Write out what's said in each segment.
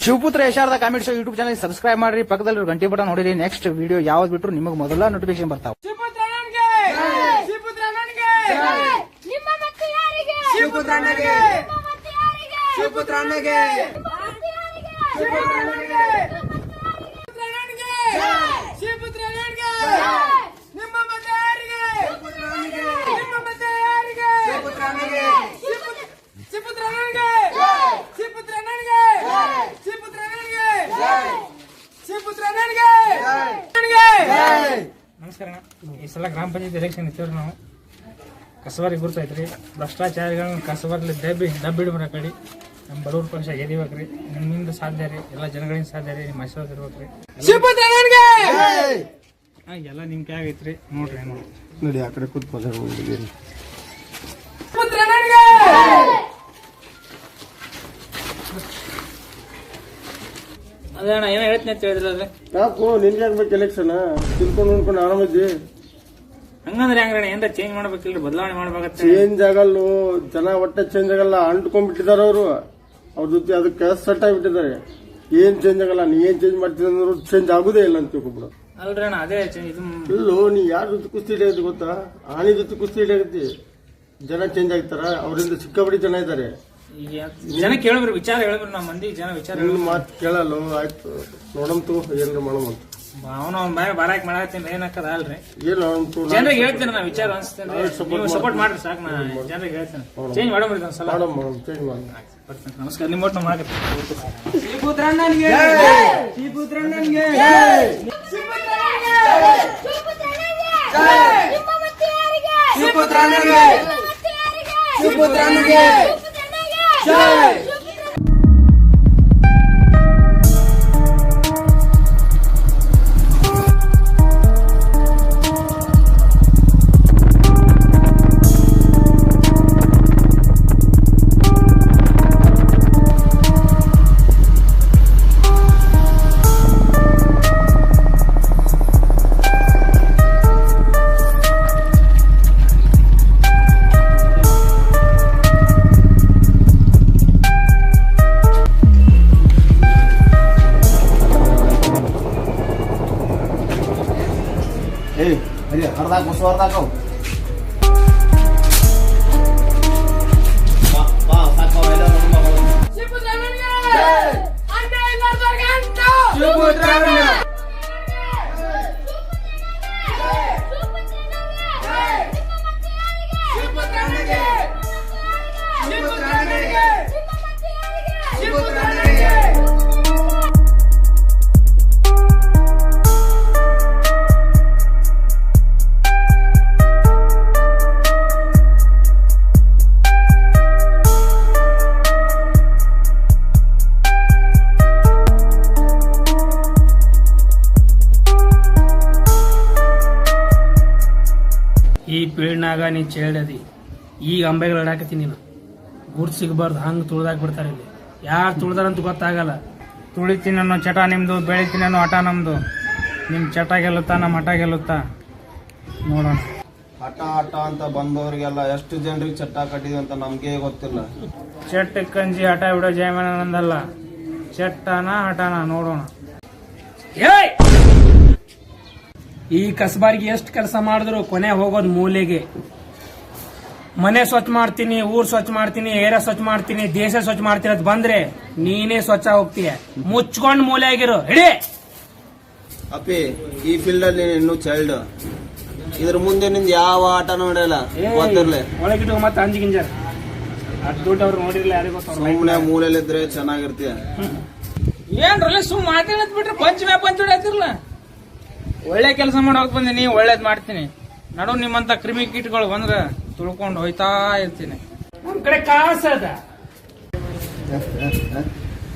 ಶಿವಪುತ್ರ ಯಶಾರದ comedy show YouTube channel subscribe ಮಾಡ್ರಿ, ಪಕ್ಕದಲ್ಲಿ ಗಂಟೆ ಬಟನ್ ಹೊಡಿರಿ. ನೆಕ್ಸ್ಟ್ ವಿಡಿಯೋ ಯಾವ್ದು ಬಿಟ್ರು ನಿಮಗೆ ಮೊದಲ ನೋಟಿಫಿಕೇಶನ್ ಬರ್ತಾವ. ನಮಸ್ಕಾರ. ಈ ಸಲ ಗ್ರಾಮ ಪಂಚಾಯತ್ ಎಲೆಕ್ಷನ್ ಇತ್ತವ್ರಿ. ನಾವು ಕಸಬಾರಿಗೆ ಗುರ್ತೈತ್ರಿ. ಭ್ರಷ್ಟಾಚಾರಿಗಳನ್ನ ಕಸಬಾರ್ಲಿ ದಬ್ಬಿಡ್ಬರ ಕಡೆ ನಮ್ಮ ಬಡವ್ರ ಪಕ್ಷ ಗೆದಿಬೇಕ್ರಿ. ನಿಮ್ಮಿಂದ ಸಾಧ್ಯ ರೀ, ಎಲ್ಲ ಜನಗಳಿಂದ ಸಾಧ್ಯ ರೀ. ನಿಮ್ಮ ಆಶೀರ್ವಾದ ಇರ್ಬೇಕ್ರಿ. ಎಲ್ಲ ನಿಮ್ ಕೈ ಆಗೈತ್ರಿ. ನೋಡ್ರಿ ನೋಡಿ ಆ ಕಡೆ ಕೂತ್ಕೊಂಡು ಅದೇ ಅಣ್ಣ ಏನೋ ಹೇಳ್ತೀನಿ ಅಂತ ಹೇಳಿದ್ರಿ. ಅದ್ರೆ ಯಾಕೋ ನಿನ್ಗೆ ಆಗ್ಬೇಕು ಎಲೆಕ್ಷನ್ ತಿಳ್ಕೊಂಡು ನೋಡ್ಕೊಂಡು ಆರಾಮಿದ್ದಿ. ಹಂಗಂದ್ರೆ ಹೆಂಗ್ರಣ್ಣ ಏನಾರ ಚೇಂಜ್ ಮಾಡ್ಬೇಕಿಲ್ರಿ, ಬದಲಾವಣೆ ಮಾಡ್ಬೇಕಂತ. ಚೇಂಜ್ ಆಗಲ್ಲ, ಜನ ಒಟ್ಟೆ ಚೇಂಜ್ ಆಗಲ್ಲ. ಅಂಟ್ಕೊಂಡ್ಬಿಟ್ಟಿದಾರ ಅವರು. ಅವ್ರ ಜೊತೆ ಅದಕ್ಕೆ ಸೆಟ್ ಆಗಿಬಿಟ್ಟಿದ್ದಾರೆ. ಏನ್ ಚೇಂಜ್ ಆಗಲ್ಲ. ನೀ ಏನ್ ಚೇಂಜ್ ಮಾಡ್ತೀನಿ ಅಂದ್ರು ಚೇಂಜ್ ಆಗುದೇ ಇಲ್ಲ ಅಂತ ತಿಳ್ಕೊಬಿಡು. ಅಲ್ರಿ ಅಣ್ಣ ಅದೇ ಇದು ಇಲ್ಲೋ ನೀ ಯಾರ ಜೊತೆ ಕುಸ್ತಿ ಹಿಡಿಯೋದು ಗೊತ್ತಾ? ಆನೆ ಜೊತೆ ಕುಸ್ತಿ ಹಿಡಿಯತಿ. ಜನ ಚೇಂಜ್ ಆಗ್ತಾರ. ಅವರಿಂದ ಸಿಕ್ಕಾಪಡಿ ಜನ ಇದ್ದಾರೆ. ಈಗ ಜನ ಕೇಳಬ್ರಿ, ವಿಚಾರ ಹೇಳ್ಬ್ರಿ. ನಮ್ಮ ಮಂದಿ ಜನ ವಿಚಾರ ಮಾತು ಕೇಳಲ್ಲ. ಆಯ್ತು ನೋಡಂತು ಏನಾರ ಮಾಡೋಮಂತ ಅವನ ಬಾರಾಕ್ ಮಾಡತ್ತೀನಿ. ಏನಾಕದ ಅಲ್ರಿ, ಏನು ಜನರಿಗೆ ಹೇಳ್ತೇನೆ ನಾ ವಿಚಾರ ಅನ್ಸ್ತೇನೆ. ನೀವು ಸಪೋರ್ಟ್ ಮಾಡ್ರಿ ಸಾಕು. ನಾ ಜನರಿಗೆ ಹೇಳ್ತೇನೆ ಚೇಂಜ್ ಮಾಡಮ್ರಿ ಒಂದ್ಸಲ. ಚೇಂಜ್ ಮಾಡಿ. ನಮಸ್ಕಾರ. ನಿಮ್ಮ ಒಟ್ಟು ಮಾಡಿ अर्धा घुसो अर्धा कौ ಈ ಪೀಳ್ನಾಗ ನೀ ಚೇಳದಿ. ಈಗ ಅಂಬೆಗಳು ಆಡಾಕತ್ತೀನಿ. ನೀನು ಗುರ್ತು ಸಿಗಬಾರ್ದು. ಹಂಗೆ ತುಳ್ದಾಕ್ ಬಿಡ್ತಾರೆ. ಇಲ್ಲಿ ಯಾರು ತುಳ್ದಾರಂತ ಗೊತ್ತಾಗಲ್ಲ. ತುಳಿತೀನಿ ಅನ್ನೋ ಚಟ ನಿಮ್ದು, ಬೆಳಿತೀನಿ ಅನ್ನೋ ಹಠ ನಮ್ದು. ನಿಮ್ ಚಟ ಗೆಲ್ಲುತ್ತಾ, ನಮ್ಮ ಹಠ ಗೆಲ್ಲುತ್ತಾ ನೋಡೋಣ. ಹಠ ಹಠ ಅಂತ ಬಂದವರಿಗೆಲ್ಲ ಎಷ್ಟು ಜನರಿಗೆ ಚಟ್ಟ ಕಟ್ಟಿದ್ವಿ ಅಂತ ನಮ್ಗೆ ಗೊತ್ತಿಲ್ಲ. ಚಟ್ಟ ಕಂಜಿ ಹಠ ಬಿಡೋ ಜಯಮನ ನಂದಲ್ಲ. ಚಟ್ಟನ ಹಠನ ನೋಡೋಣ. ಈ ಕಸಬಾರಿಗೆ ಎಷ್ಟು ಕೆಲಸ ಮಾಡಿದ್ರು ಕೊನೆ ಹೋಗೋದು ಮೂಲೆಗೆ. ಮನೆ ಸ್ವಚ್ಛ ಮಾಡ್ತೀನಿ, ಊರ್ ಸ್ವಚ್ಛ ಮಾಡ್ತೀನಿ, ಏರಿಯಾ ಸ್ವಚ್ಛ ಮಾಡ್ತೀನಿ, ದೇಶ ಸ್ವಚ್ಛ ಮಾಡ್ತೀನಿ ಅಂತ ಬಂದ್ರೆ ನೀನೇ ಸ್ವಚ್ಛ ಹೋಗ್ತೀಯ. ಮುಚ್ಕೊಂಡ್ ಮೂಲೆ ಆಗಿರು. ಹಿಡಿ ಅಪ್ಪಿ, ಈ ಫೀಲ್ಡ್ ಅಲ್ಲಿ ಇನ್ನು ಚೈಲ್ಡ್. ಇದ್ರ ಮುಂದೆ ನಿಂದ ಯಾವ ಆಟ ನೋಡಲ್ಲ. ಒಳಗಿಟ್ಟು ಮತ್ತೆ ಅಂಜಿ ಗಿಂಜರ್ ಅದ್ ದುಡ್ಡು ಅವ್ರು ನೋಡಿರ್ಲಿಲ್ಲ. ಯಾರಿಗೂ ಸುಮ್ಮನೆ ಮೂಲೆಯಲ್ಲಿದ್ರೆ ಚೆನ್ನಾಗಿರ್ತೀಯ. ಏನ್ರಲ್ಲ ಸುಮ್ ಮಾತಾಡತ್ ಬಿಟ್ರೆ ಪಂಚ ಹೊಡ್ಯಾತಿರ್ಲ. ಒಳ್ಳೆ ಕೆಲಸ ಮಾಡೋಕ್ ಬಂದಿನಿ, ಒಳ್ಳೇದ್ ಮಾಡ್ತೀನಿ. ನಡು ನಿಮ್ಮಂತ ಕ್ರಿಮಿ ಕೀಟಗಳು ಬಂದ್ರ ತುಳ್ಕೊಂಡು ಹೋಯ್ತಾ ಇರ್ತೀನಿ. ನಮ್ ಕಡೆ ಕಾಸದ,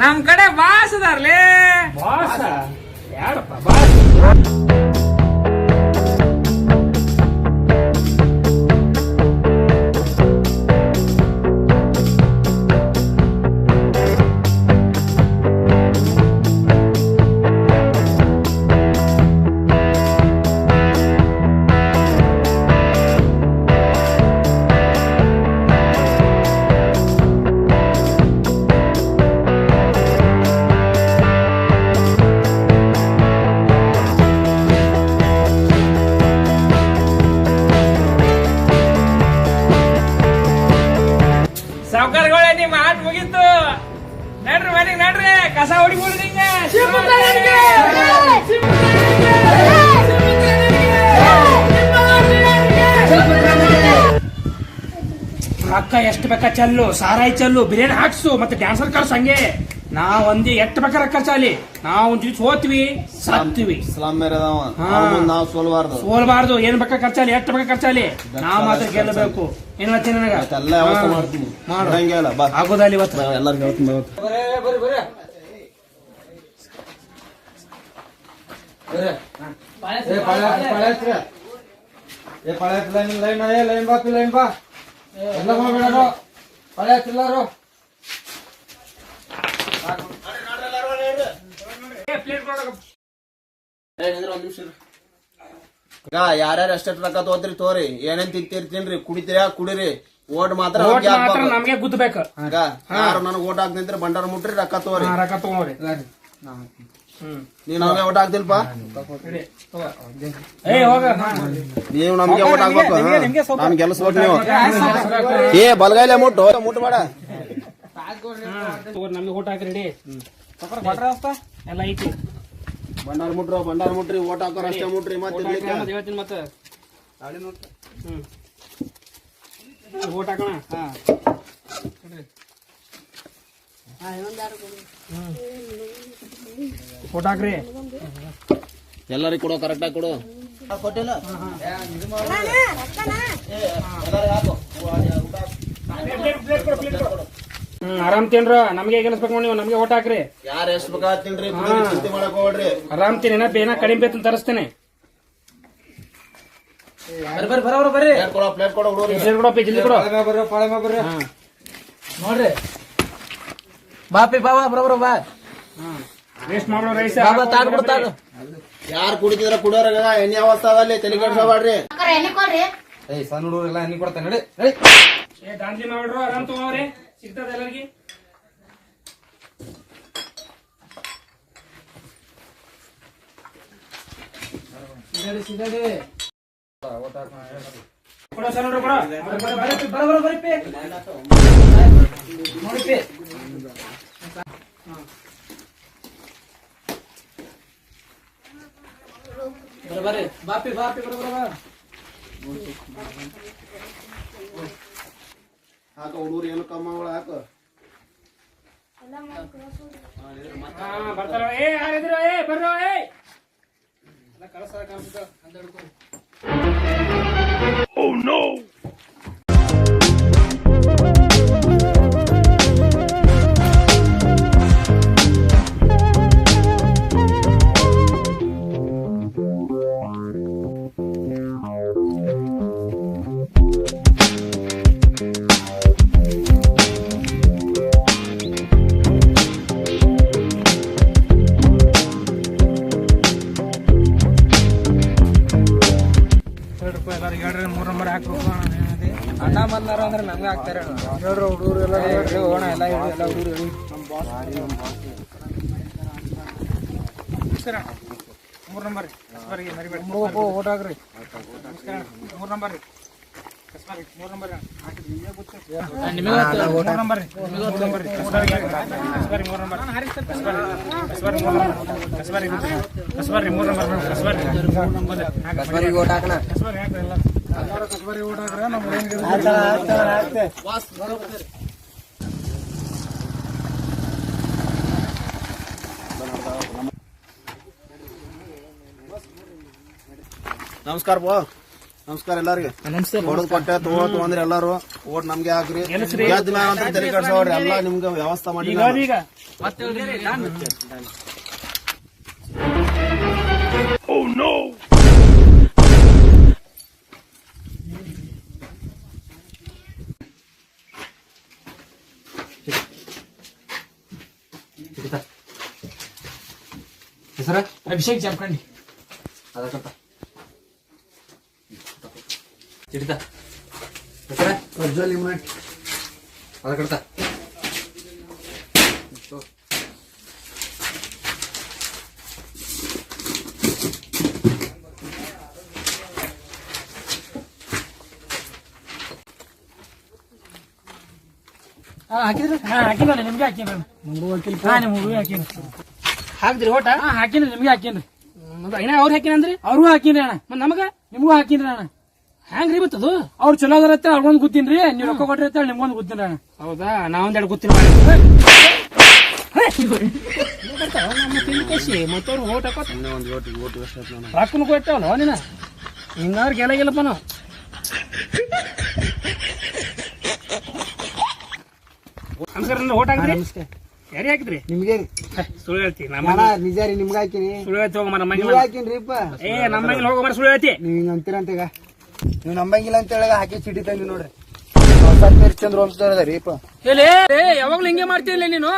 ನಮ್ ಕಡೆ ಬಾಸ್ ಅದಾರ್ಲೇ. ಬಾಸ ಯಾರಪ್ಪ ಬಾಸ್? ಸಾವುಕಾರಗಳೇ ನಿಮ್ಮ ಆಟ ಮುಗೀತು. ನಡ್ರಿ ಮನೆಗೆ ನಡ್ರಿ, ಕಸ ಹೊಡಿಬೋದು ನಿಂಗೆ. ರೊಕ್ಕ ಎಷ್ಟು ಬೇಕಾ ಚಲ್ಲು, ಸಾರಾಯಿ ಚಲ್ಲು, ಬಿರಿಯಾನಿ ಹಾಕ್ಸು, ಮತ್ತೆ ಡ್ಯಾನ್ಸರ್ ಕಳ್ಸ. ಹಂಗೆ ನಾವ್ ಒಂದಿ ಎಷ್ಟು ಬೇಕಾ ರೊಕ್ಕ ಚಾಲಿ. ನಾವು ಒಂದ್ ಸೋತ್ವಿ ಸತ್ವಿ, ನಾವು ಸೋಲ್ಬಾರ್ದು. ಏನ್ ಬೇಕಾ ಖರ್ಚಾಲಿ, ಎಷ್ಟು ಬೇಕಾ ಖರ್ಚಾಲಿ, ನಾವ್ ಮಾತ್ರ ಗೆಲ್ಲಬೇಕು. ಏನ್ ಹಚ್ಚಿ ನನಗ ಆಗೋದಲ್ಲಿ ಇವತ್ತು ಎಲ್ಲರಿಗೂ ಯಾರ್ಯಾರು ಎಷ್ಟೆಷ್ಟು ರೊಕ್ಕ ತಗೋತ್ರಿ ತೋರಿ, ಏನೇನ್ ತಿಂತೀರಿ ಕುಡಿತೀರಾ ಕುಡಿರಿ, ಓಟ್ ಮಾತ್ರ ನಮ್ಗೆ ಗುದ್ದಬೇಕು. ಯಾರು ನನಗ್ ಓಟ್ ಹಾಕ್ತಿಂತ್ರಿ ಬಂಡಾರ ಮುಟ್ರಿ ರೊಕ್ಕ ತಗೋರಿ. ರೊಕ್ಕ ತಗೋರಿ. ನೀವ್ ನಮ್ಗೆ ಓಟ್ ಹಾಕ್ತಿಲ್ಪ, ನೀವು ನಮ್ಗೆ ಓಟ್ ಹಾಕ್ಬೇಕು. ನಮ್ ಗೆಲ್ಸ್ಬೇಕು ನೀವು. ಬಲಗೈಲೆ ಮುಟ್ಟಬೇಡ. ನಮ್ಗೆ ಓಟ್ ಹಾಕಿ ರೆಡಿ ಎಲ್ಲ ಐತಿ. ಬಂಡಾರ ಮುಟ್ರಿ ಓಟ್ ಹಾಕೋರ್ ಅಷ್ಟೇ ಮುಟ್ರಿ. ಹೇಳ್ತೀನಿ ಮತ್ತೆ ಓಟ್ ಹಾಕೋಣ. ಓಟ್ ಹಾಕ್ರಿ ಎಲ್ಲರಿಗೂ ಕೊಡೋ, ಕರೆಕ್ಟ್ ಆಗಿ ಕೊಡು. ಕೊಟ್ಟಿಲ್ಲ ಆರಾಮ್ ತಿನ್ರ. ನಮ್ಗೆ ಗೆಲ್ಸ್ಬೇಕು ನೀವು, ನಮ್ಗೆ ಓಟ್ ಹಾಕ್ರಿ. ಯಾರು ಎಷ್ಟು ಬೇಕಾಗ್ತೀನ್ರಿ, ಚಿಂತೆ ಮಾಡಕ್ ಹೋಗ್ರಿ. ಆರಾಮ್ ತಿನ್ನ ಬೇನ ಕಡಿಮೆ ಬೇತನ್ ತರಿಸ್ತೇನೆ. ಪ್ಲೇಟ್ ಕೊಡೋ ಜಲ್ದಿ ಕೊಡೋ. ನೋಡ್ರಿ ಬಾಪಿ ಬಾಬಾ ಬರೋಬ್ರ ಬಾ. ವೇಸ್ಟ್ ಮಾಡೋ ರೈಸ್. ಯಾರು ಕುಡಿತಿದ್ರ ಕುಡಿಯೋರ ಎಣ್ಣೆ ಅವಸ್ಥಾದಲ್ಲಿ ತಲೆ ಕೆಡ್ಸೋಬ್ಯಾಡ್ರಿ. ಸಣ್ಣ ಹುಡುಗರೆಲ್ಲ ಎಣ್ಣೆ ಕೊಡ್ತಾನೆ ನಡಿ. ದಾಂಧಲಿ ಮಾಡ್ಬಿಡ್ರು, ಆರಾಮ್ ತಗೋರಿ, ಸಿಗ್ತದ ಎಲ್ಲರಿಗೆ. ಕೊಡೋ ಸರ್, ನೋಡ್ರಿ ಕೊಡೋ. ಬರ್ರಿ ಬಾಪಿ ಬಾಪಿ ಬರೋಬ್ರ ಬಾ. ಹಾಕ ಹುಡುಗರು ಏನು ಕಮ್ಮಗಳ ಹಾಕ. ಬರ್ತಾರ. ಯಾರಿದ್ರು? ಬರ್ರೋ. ಕಳಸ ಕಾಣಿಸ್ತ ಅಂತ ಹಿಡ್ಕೊಂಡು. Oh no! ಅಣ್ಣ ಬಂದಾರ ಅಂದ್ರೆ ನಮ್ಗೆ ಹಾಕ್ತಾರೆ. ಹುಡುಗರು ಎಲ್ಲ ಹೋಗೋಣ, ಎಲ್ಲ ಹುಡುಗರು ಮೂರ್ ನಂಬರ್ ಓಟ್ ಹಾಕ್ರಿ. ನಮಸ್ಕಾರ. 3 ನಂಬರ್ ನಮಸ್ಕಾರ ಬೋ. ನಮಸ್ಕಾರ ಎಲ್ಲಾರಿಗೆ. ಹೊಡೆದ್ ಕೊಟ್ಟೆ ತಗೋತು ಅಂದ್ರೆ ಎಲ್ಲಾರು ಓಟ್ ನಮ್ಗೆ ಹಾಕ್ರಿ. ಗೆದ್ದ ಮ್ಯಾಲ ಅಂತ ತಲೆ ಕೆಡ್ಸೋಡ್ರಿ, ಎಲ್ಲ ನಿಮ್ಗೆ ವ್ಯವಸ್ಥೆ ಮಾಡಿ. ಹೆಸರ ಅಭಿಷೇಕ್ ಜಮಖಂಡಿ. ಅದಕ್ಕಂತ ಚಿಡಿತ ಹೆಸರ ಪ್ರಜ್ವಲ್ ಇಮ್ರಾಟ್. ಅದಕ್ಕಂತ ಹಾಕಿದ್ರಿ ಹಾಕಿಲ್ಲ ನಿಮ್ಗೆ ಹಾಕಿನ್ರಿ ನಿಮ್ಗೂ ಹಾಕಿನ್ರಿ ಹಾಕ್ದ್ರಿ ಓಟ ಹಾಕಿನ್ರಿ ನಿಮ್ಗೆ ಹಾಕಿನ್ರಿ ಇನ್ನ ಅವ್ರು ಹಾಕಿನಂದ್ರಿ ಅವ್ರಿಗೂ ಹಾಕಿನ್ರಿ ಅಣ್ಣ ಮತ್ ನಮಗ ನಿಮ್ಗೂ ಹಾಕಿನ್ರಿ ಅಣ್ಣ ಹ್ಯಾಂಗ್ರಿ ಮತ್ತದು ಅವ್ರು ಚಲೋ ಅದಾರ ಅಂತ ಅವ್ರಿಗೊಂದು ಗೊತ್ತೀನ್ರಿ ನೀವು ರೊಕ್ಕ ಕೊಟ್ರಿ ಅಂತ ನಿಮ್ಗೊಂದು ಗೊತ್ತೀನ್ರಿ ಅಣ್ಣ ಹೌದಾ ನಾವೊಂದೆರಡು ಗೊತ್ತಿಲ್ಲ ಮತ್ತವ್ರು ಓಟ್ ಹಾಕೋತ ರೊಕ್ಕನು ಕೊಟ್ಟವಲ್ಲ ನೀನ ಹಿಂಗಾದ್ರೆ ಗೆಲಾಗಿಲ್ಲಪ್ಪ ನಾವು ನಮಸ್ಕಾರ ಓಟ್ ಹಾಕಿದ್ರಿ ಯಾರಿ ಹಾಕಿದ್ರಿ ನಿಮ್ಗೆ ಸುಳ್ಳು ಹೇಳ್ತಿ ನಿಜ ರೀ ನಿಮ್ಗೆ ಹಾಕಿನಿ ಸುಳ್ಳು ಹೇಳ್ತಿ ಹೋಗ ಮರ ನೀವ್ ಹಾಕಿನ್ರಿಪ್ಪ ಏ ನಮ್ಮ ಮನೇಲಿ ಹೋಗೋ ಮರ ಸುಳ್ಳು ಹೇಳ್ತಿ ನೀವ್ ಹಿಂಗ ಅಂತೀರಂತ ಈಗ ನೀವ್ ನಂಬಂಗಿಲ್ಲ ಅಂತ ಹೇಳಾಗ ಹಾಕಿ ಚೀಟಿ ತಂದಿ ನೋಡ್ರಿ ಚಂದ್ರ ವಂಶದವ್ರ ರೀಪ ಹೇಳಿ ಯಾವಾಗ್ಲೂ ಹಿಂಗೆ ಮಾಡ್ತಿಲ್ಲ ನೀನು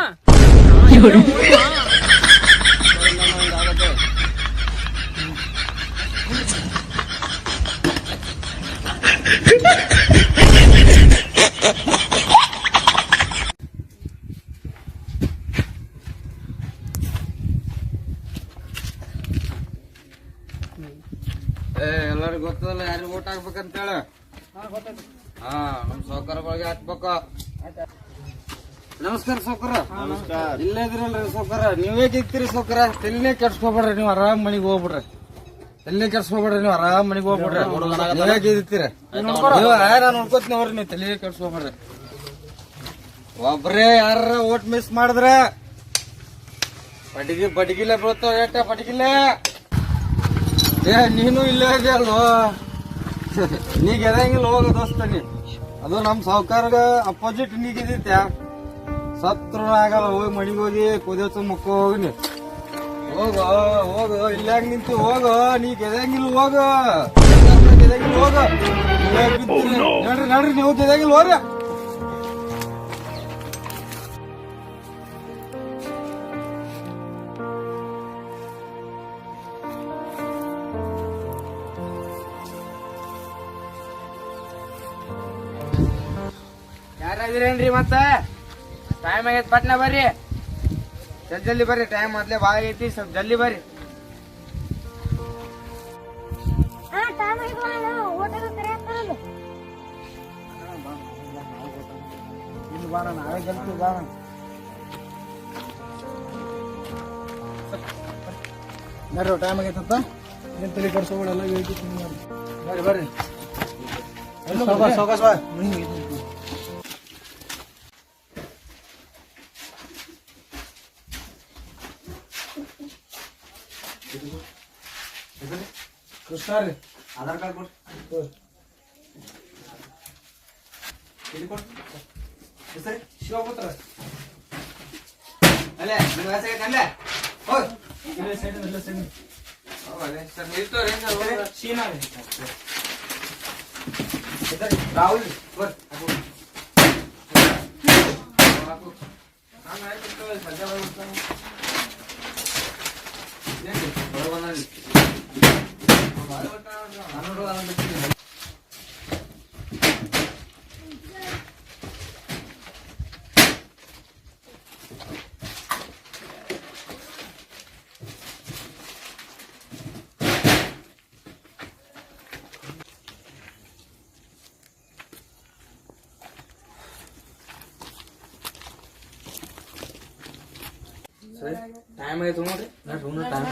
ಎಲ್ಲರಿಗೂ ಗೊತ್ತದಲ್ಲ ಯಾರಿಗೆ ಓಟ್ ಹಾಕ್ಬೇಕಂತ ಹೇಳ ಹಾ ನಮ್ ಸೌಕರ್ಯಗಳಿಗೆ ಹಾಕ್ಬೇಕ ನಮಸ್ಕಾರ ಸೌಕರ ನಮಸ್ಕಾರ. ಇಲ್ಲೇ ಇದ್ರಲ್ರಿ ಸೌಕರ ನೀವೇ ಗೆದ್ತೀರಿ ಸೌಕರ ತಲೆನೇ ಕೆಡ್ಸ್ಕೊಬೇಡ್ರಿ ನೀವು ಆರಾಮ್ ಮನಿಗ್ ಹೋಗ್ಬಿಡ್ರಿ ತಲೆನೇ ಕೆಡ್ಸ್ಕೊಬೇಡ್ರಿ ನೀವು ಆರಾಮ್ ಮನಿಗ್ ಹೋಗ್ಬಿಡ್ರಿ ನೀವೇ ಗೆದ್ದಿತ್ತೀರಿ ನಾನು ನೋಡ್ಕೋತೀನಿ ಅವ್ರಿ ನೀವು ತಲೆ ಕೆಡ್ಸ್ಕೊಬೇಡ್ರಿ ಒಬ್ರೇ ಯಾರ ಓಟ್ ಮಿಸ್ ಮಾಡಿದ್ರ ಬಡಗಿಲೆ ಬೀಳ್ತಾವ ಏಟ ಬಡಗಿಲೆ ಏ ನೀನು ಇಲ್ಲೇ ಇದೆ ಅಲ್ವೋ ನೀ ಗೆದಂಗಿಲ್ಲ ಹೋಗ ದೋಸ್ತ ನೀ ಅದು ನಮ್ ಸಾವುಕಾರ್ಗ ಅಪೋಸಿಟ್ ನೀ ಗೆದ್ದಿತ್ಯಾ ಸತ್ರು ಆಗಲ್ಲ ಹೋಗಿ ಮಣಿಗೆ ಹೋಗಿ ಕುದಿಯೋದು ಮುಕ್ಕ ಹೋಗಿ ನೀ ಹೋಗು ಇಲ್ಲಾಗ ನಿಂತು ಹೋಗು ನೀ ಗೆದಂಗಿಲ್ಲ ಹೋಗು ಗೆದಂಗಿಲ್ಲ ಹೋಗು ನೋಡ್ರಿ ನೋಡ್ರಿ ನೀವು ಗೆದಂಗಿಲ್ಲ ಹೋಗ್ರಿ ಯಾರಾದ್ರೇನ್ರಿ ಮತ್ತ ಟೈಮ್ ಆಗೈತಿ ಪಟ್ನ ಬರ್ರಿ ಜಲ್ದಿ ಬರ್ರಿ ಟೈಮ್ ಮೊದ್ಲೇ ಭಾಳ ಐತಿ ಸ್ವಲ್ಪ ಜಲ್ದಿ ಬರ್ರಿ ಇಲ್ಲಿ ಬಾರ ನಾವೇ ಗೆಲ್ತೀವಿ ಬಾರ ಬರ್ರಿ ಟೈಮ್ ಆಗೈತಂತ ಏನ್ ತಲೆ ಕಡ್ಸೋಬಿಡಲ್ಲ ಬರ್ರಿ ಬರ್ರಿ ಸೌಕಾಸ್ ಬಾ ಕೃಷ್ಣ ರೀ ಆಧಾರ್ ಕಾರ್ಡ್ ಕೊಡ್ರಿ ಶಿವಪುತ್ರ ಅಲ್ಲೇ ನಿಮ್ಮ ಹೆಸರು ಅಲ್ಲೇ ಹೋಗಿ ಶೀನಾ ರಾಹುಲ್ ಟೈಮ್ ಆಯ್ತು ನೋಡ್ರಿ ಟೈಮ್